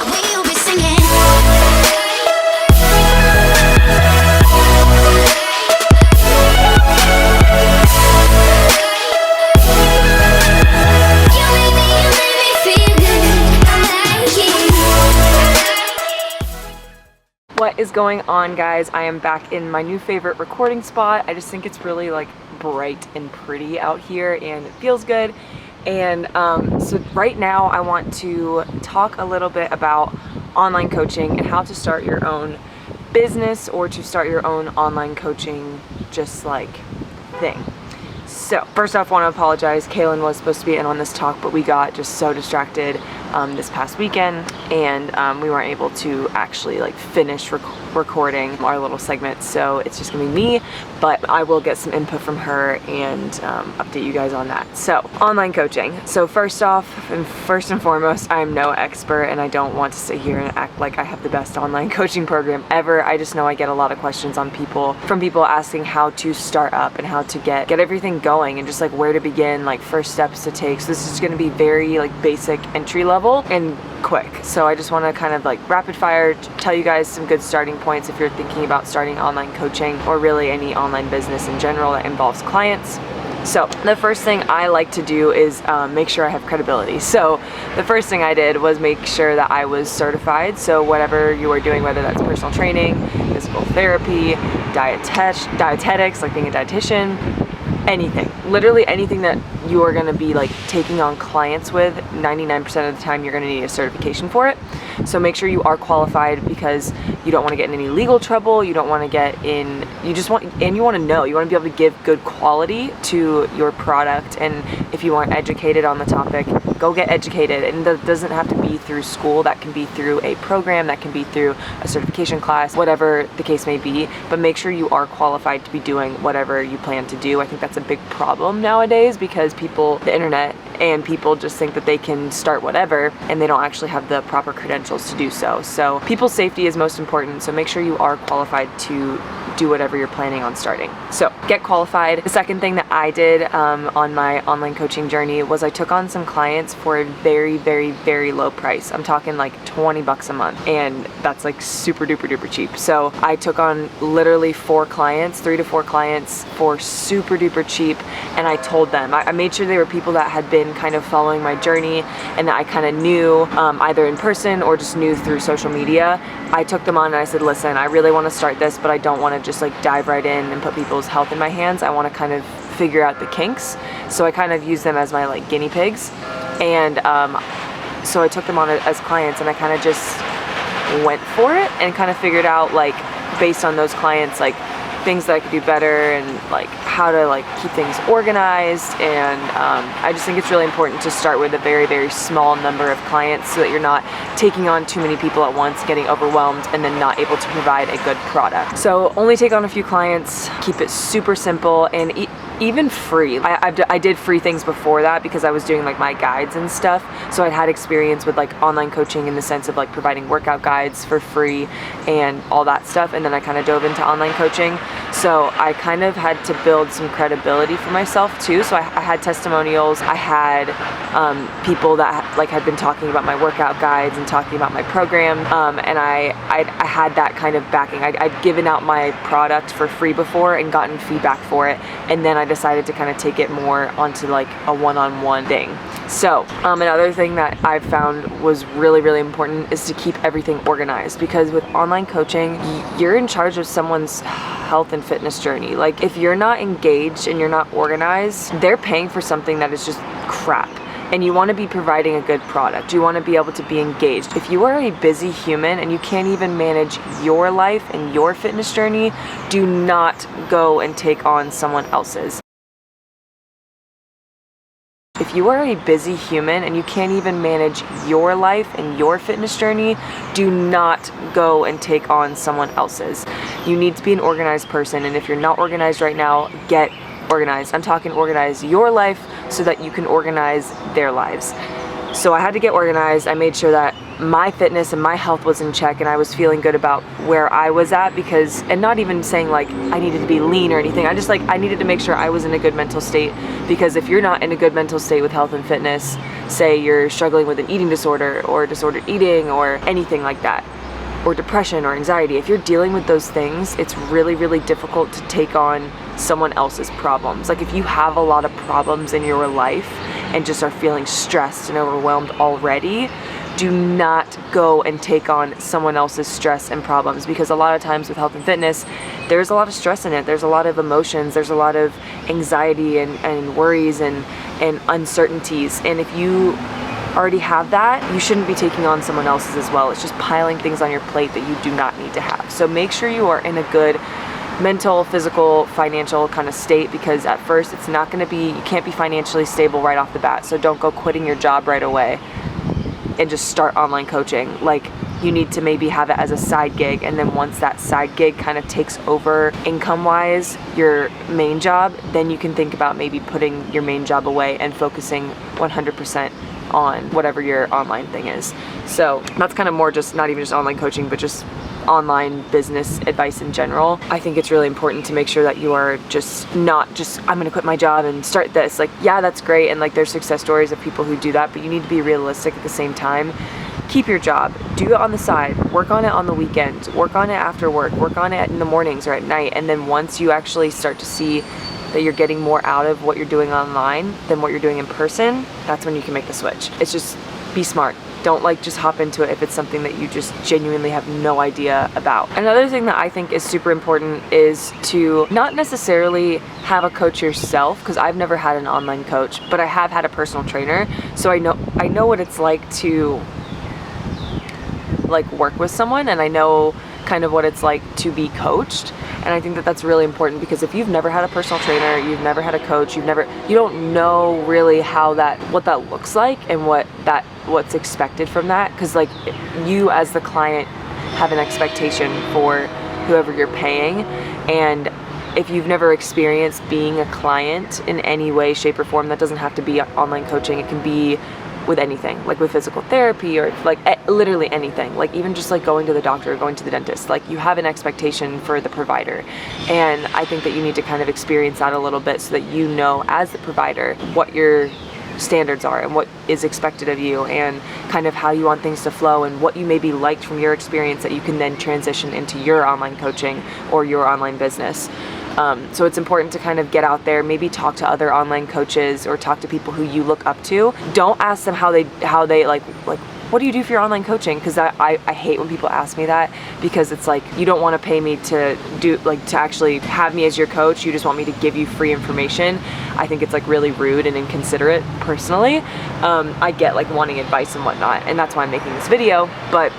we'll be singing. What is going on, guys? I am back in my new favorite recording spot. I just think it's really like bright and pretty out here and it feels good. And so right now I want to talk a little bit about online coaching and how to start your own business or to start your own online coaching just like thing. So first off, I want to apologize. Kaylin was supposed to be in on this talk, but we got just so distracted this past weekend, and we weren't able to actually like finish recording our little segment. So it's just gonna be me, but I will get some input from her and update you guys on that. So online coaching. So first off, and first and foremost, I'm no expert, and I don't want to sit here and act like I have the best online coaching program ever. I just know I get a lot of questions from people asking how to start up and how to get everything going and just like where to begin, like first steps to take. So this is going to be very like basic entry level and quick. So I just want to kind of like rapid fire tell you guys some good starting points if you're thinking about starting online coaching or really any online business in general that involves clients. So the first thing I like to do is make sure I have credibility. So the first thing I did was make sure that I was certified. So whatever you are doing, whether that's personal training, physical therapy, dietetics, like being a dietitian, anything, literally anything that you are going to be like taking on clients with, 99% of the time you're going to need a certification for it. So make sure you are qualified, because you don't want to get in any legal trouble. You don't want to get in, you want to be able to give good quality to your product. And if you aren't educated on the topic, go get educated. And that doesn't have to be through school. That can be through a program, that can be through a certification class, whatever the case may be. But make sure you are qualified to be doing whatever you plan to do. I think that's a big problem nowadays, because the internet and people just think that they can start whatever, and they don't actually have the proper credentials to do so. So people's safety is most important, so make sure you are qualified to do whatever you're planning on starting. So get qualified. The second thing that I did on my online coaching journey was I took on some clients for a very, very, very low price. I'm talking like 20 bucks a month, and that's like super duper duper cheap. So I took on literally 3 to 4 clients for super duper cheap, and I told them, I made sure they were people that had been kind of following my journey and that I kind of knew either in person or just knew through social media. I took them on and I said, listen, I really want to start this, but I don't want to just like dive right in and put people's health in my hands. I want to kind of figure out the kinks. So I kind of use them as my like guinea pigs. And so I took them on as clients, and I kind of just went for it and kind of figured out, like, based on those clients, like things that I could do better and like how to like keep things organized. And I just think it's really important to start with a very, very small number of clients, so that you're not taking on too many people at once, getting overwhelmed, and then not able to provide a good product. So only take on a few clients, keep it super simple, and even free. I did free things before that, because I was doing like my guides and stuff. So I'd had experience with like online coaching in the sense of like providing workout guides for free and all that stuff. And then I kind of dove into online coaching. So I kind of had to build some credibility for myself too. So I had testimonials. I had people that like had been talking about my workout guides and talking about my program. And I had that kind of backing. I'd given out my product for free before and gotten feedback for it. And then I decided to kind of take it more onto like a one-on-one thing. So another thing that I've found was really, really important is to keep everything organized, because with online coaching, you're in charge of someone's health and fitness journey. Like if you're not engaged and you're not organized, they're paying for something that is just crap. And you want to be providing a good product. You want to be able to be engaged. If you are a busy human and you can't even manage your life and your fitness journey, do not go and take on someone else's. If you are a busy human and you can't even manage your life and your fitness journey, do not go and take on someone else's. You need to be an organized person, and if you're not organized right now, get organized. I'm talking organize your life so that you can organize their lives. So I had to get organized. I made sure that my fitness and my health was in check and I was feeling good about where I was at, because, and not even saying like I needed to be lean or anything, I just like, I needed to make sure I was in a good mental state, because if you're not in a good mental state with health and fitness, say you're struggling with an eating disorder or disordered eating or anything like that, or depression or anxiety, if you're dealing with those things, it's really, really difficult to take on someone else's problems. Like if you have a lot of problems in your life and just are feeling stressed and overwhelmed already, do not go and take on someone else's stress and problems, because a lot of times with health and fitness, there's a lot of stress in it. There's a lot of emotions, there's a lot of anxiety and worries and uncertainties. And if you already have that, you shouldn't be taking on someone else's as well. It's just piling things on your plate that you do not need to have. So make sure you are in a good mental, physical, financial kind of state, because at first it's not going to be, you can't be financially stable right off the bat. So don't go quitting your job right away and just start online coaching. Like, you need to maybe have it as a side gig, and then once that side gig kind of takes over income-wise your main job, then you can think about maybe putting your main job away and focusing 100% on whatever your online thing is. So that's kind of more just, not even just online coaching, but just online business advice in general. I think it's really important to make sure that you are just not just, I'm gonna quit my job and start this. Like, yeah, that's great, and like there's success stories of people who do that, but you need to be realistic at the same time. Keep your job, do it on the side, work on it on the weekends, work on it after work on it in the mornings or at night, and then once you actually start to see that you're getting more out of what you're doing online than what you're doing in person, that's when you can make the switch. It's just, be smart. Don't like just hop into it if it's something that you just genuinely have no idea about. Another thing that I think is super important is to not necessarily have a coach yourself, because I've never had an online coach, but I have had a personal trainer. So I know what it's like to like work with someone, and I know kind of what it's like to be coached. And I think that that's really important, because if you've never had a personal trainer, you've never had a coach, you don't know really what that looks like and what's expected from that. Because like, you as the client have an expectation for whoever you're paying, and if you've never experienced being a client in any way, shape, or form, that doesn't have to be online coaching. It can be with anything, like with physical therapy, or like literally anything, like even just like going to the doctor or going to the dentist. Like, you have an expectation for the provider, and I think that you need to kind of experience that a little bit so that you know as the provider what your standards are and what is expected of you, and kind of how you want things to flow, and what you maybe liked from your experience that you can then transition into your online coaching or your online business. So it's important to kind of get out there, maybe talk to other online coaches or talk to people who you look up to. Don't ask them how they like what do you do for your online coaching? Because I hate when people ask me that, because it's like, you don't want to pay me to actually have me as your coach. You just want me to give you free information. I think it's like really rude and inconsiderate personally. I get like wanting advice and whatnot, and that's why I'm making this video. But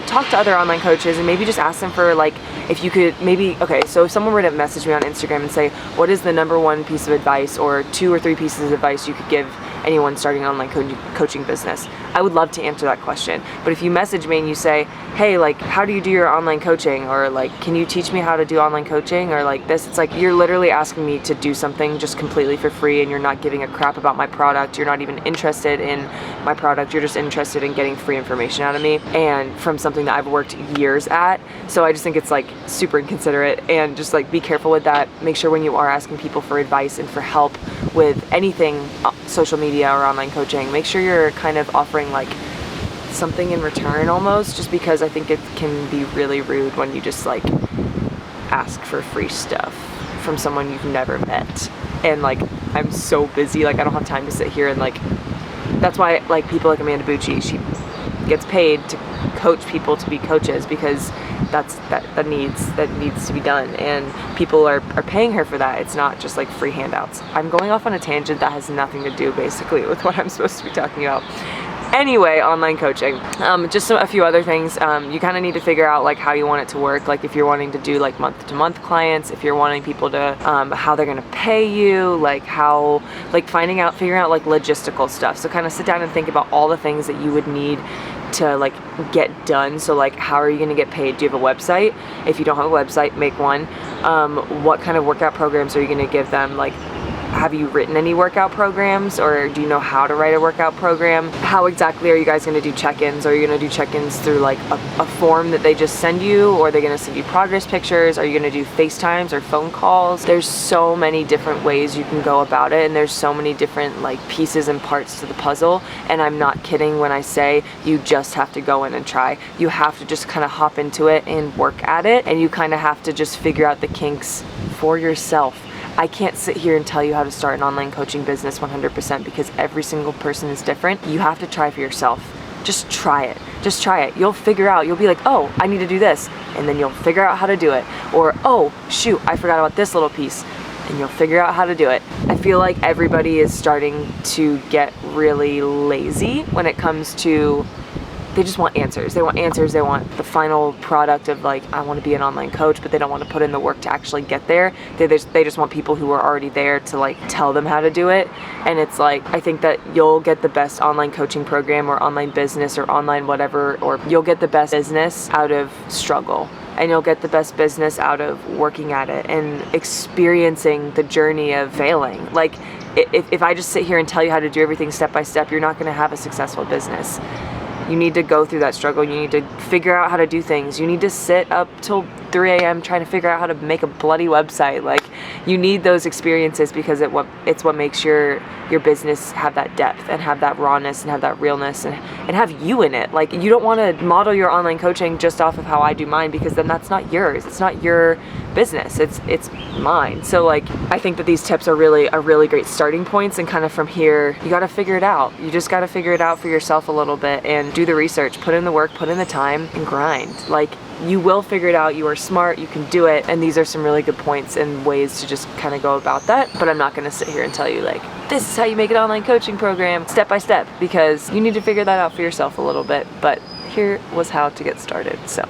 talk to other online coaches and maybe just ask them for like, if you could maybe, okay, so if someone were to message me on Instagram and say, what is the #1 piece of advice or 2 or 3 pieces of advice you could give anyone starting an online coaching business? I would love to answer that question. But if you message me and you say, hey, like, how do you do your online coaching? Or like, can you teach me how to do online coaching? Or like this, it's like, you're literally asking me to do something just completely for free, and you're not giving a crap about my product. You're not even interested in my product. You're just interested in getting free information out of me, and from something that I've worked years at. So I just think it's like super inconsiderate, and just like, be careful with that. Make sure when you are asking people for advice and for help with anything social media or online coaching, make sure you're kind of offering like something in return almost, just because I think it can be really rude when you just like ask for free stuff from someone you've never met. And like, I'm so busy, like I don't have time to sit here and like, that's why like people like Amanda Bucci, she gets paid to coach people to be coaches, because that needs to be done, and people are paying her for that. It's not just like free handouts. I'm going off on a tangent that has nothing to do basically with what I'm supposed to be talking about. Anyway, online coaching, just a few other things. You kind of need to figure out like how you want it to work. Like if you're wanting to do like month-to-month clients, if you're wanting people to how they're gonna pay you, like how, like figuring out like logistical stuff. So kind of sit down and think about all the things that you would need to like get done. So like, how are you going to get paid? Do you have a website? If you don't have a website, make one. What kind of workout programs are you going to give them? Like, have you written any workout programs, or do you know how to write a workout program? How exactly are you guys going to do check-ins? Are you going to do check-ins through like a form that they just send you, or are they going to send you progress pictures? Are you going to do FaceTimes or phone calls? There's so many different ways you can go about it, and there's so many different like pieces and parts to the puzzle, and I'm not kidding when I say you just have to go in and try. You have to just kind of hop into it and work at it, and you kind of have to just figure out the kinks for yourself. I can't sit here and tell you how to start an online coaching business 100% because every single person is different. You have to try for yourself. Just try it. Just try it. You'll figure out, you'll be like, oh, I need to do this. And then you'll figure out how to do it. Or, oh, shoot, I forgot about this little piece. And you'll figure out how to do it. I feel like everybody is starting to get really lazy when it comes to, they just want answers. They want answers. They want the final product of like, I want to be an online coach, but they don't want to put in the work to actually get there. They just want people who are already there to like tell them how to do it. And it's like, I think that you'll get the best online coaching program or online business or online whatever, or you'll get the best business out of struggle. And you'll get the best business out of working at it and experiencing the journey of failing. Like, if I just sit here and tell you how to do everything step by step, you're not going to have a successful business. You need to go through that struggle. You need to figure out how to do things. You need to sit up till 3 a.m. trying to figure out how to make a bloody website. Like, you need those experiences because it's what makes your business have that depth and have that rawness and have that realness and have you in it. Like, you don't want to model your online coaching just off of how I do mine, because then that's not yours. It's not your business. It's mine. So like, I think that these tips are really great starting points, and kind of from here, you got to figure it out. You just got to figure it out for yourself a little bit and do the research, put in the work, put in the time, and grind. Like, you will figure it out. You are smart. You can do it. And these are some really good points and ways to just kind of go about that. But I'm not going to sit here and tell you like, this is how you make an online coaching program step by step, because you need to figure that out for yourself a little bit. But here was how to get started. So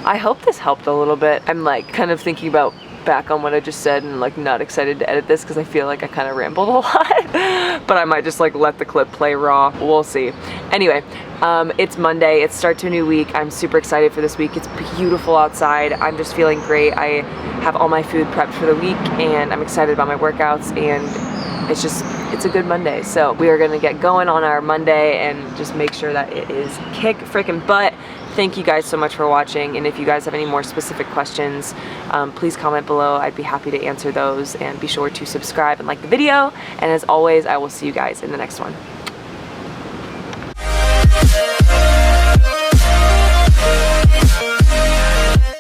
I hope this helped a little bit. I'm like kind of thinking about back on what I just said and like not excited to edit this because I feel like I kind of rambled a lot. But I might just like let the clip play raw. We'll see. Anyway, it's Monday. It's start to a new week. I'm super excited for this week. It's beautiful outside. I'm just feeling great. I have all my food prepped for the week, and I'm excited about my workouts, and it's a good Monday. So we are gonna get going on our Monday and just make sure that it is kick freaking butt. Thank you guys so much for watching, and if you guys have any more specific questions, please comment below. I'd be happy to answer those, and be sure to subscribe and like the video. And as always, I will see you guys in the next one.